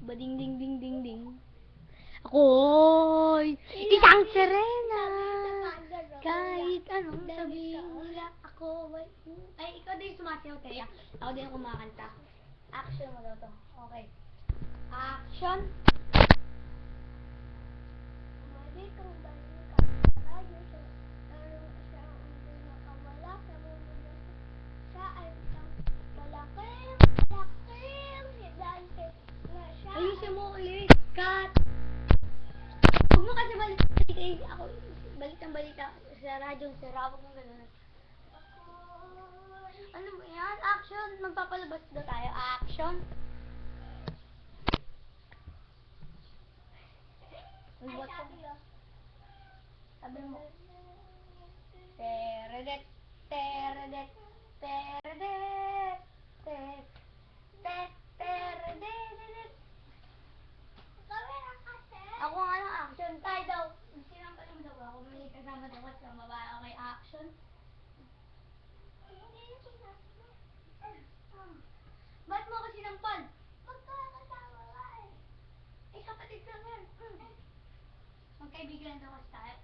Bading ding ding ding ding. Ako'y isang sirena. Kahit anong sabihin nila, ako ay, ikaw din sumasayaw, Teya. Ako din kumakanta. Action mo daw to. Okay. Action. Mali kang balik ka. Radyo siya. Pero siya ang hindi nakawala. Namumula siya ay isang malaking hidante na siya. Ayusin mo ulit. Cut. Huwag mo kasi balik. Ako, balik sa radyo, sa rawag mo gano'n. Ano ba yan? Action. Magpapalabas daw tayo. Action. Ay, sabi ko. Sabi mo. Teredet, teredet, teredet, teredet. Gawin kasi. Ako nga lang action. Tayo daw. Sinampal mo daw ako. May kasama daw at kamaba. Okay, action. Hindi yung sinasabi. Ba't mo ako sinampal? Magkakasama ka eh. Eh, kapatid lang yan. Magkaibigan daw kasi tayo.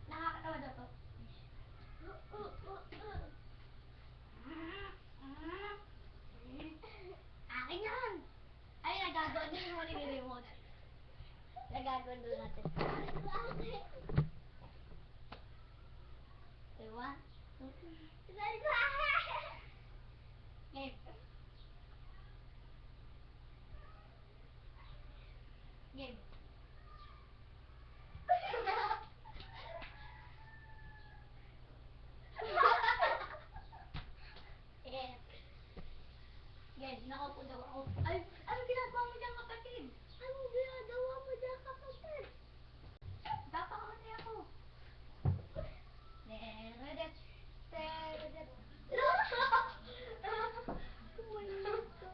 Nakakatawa daw to. Akin yan! Ay, nagagawa din mo rin yung remote. Nagagawa doon natin. Okay, 1, 2, 3. Game. Game. Yes. Game, nakaupo daw ako. Ay, anong ginagawa mo dyan, kapatid? Anong ginagawa mo dyan, kapatid? Papakamatay ako. Teredet, teredet. Umalis ka.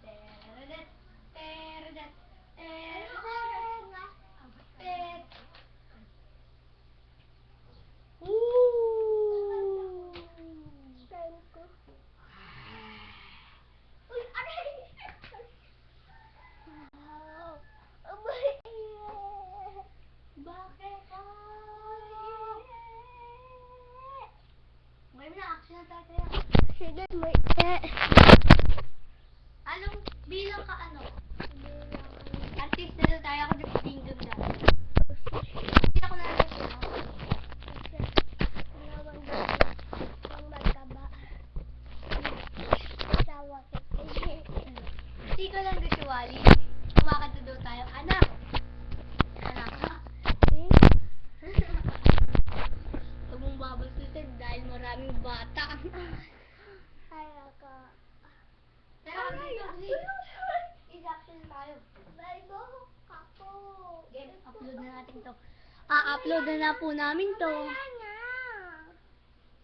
Teredet, teredet, Ano teredet. oras na? Tet. Time ko. Uy, aray! Wow! Abay! Bakit? Ngayon na, action na tayo. Sige, may Anong bilang ka ano? Artista daw tayo, ako di dingdong daw. Hindi ako nalala. Ang magkaba. Sawa kita. Hindi ko lang gusto wali. Kumakanta daw tayo. Anak! Anak! Huwag mong babasutin dahil maraming bata. Ay, ako. Pero dito, is-action tayo. Bago ako. Game, upload na natin to. A-upload na po namin to.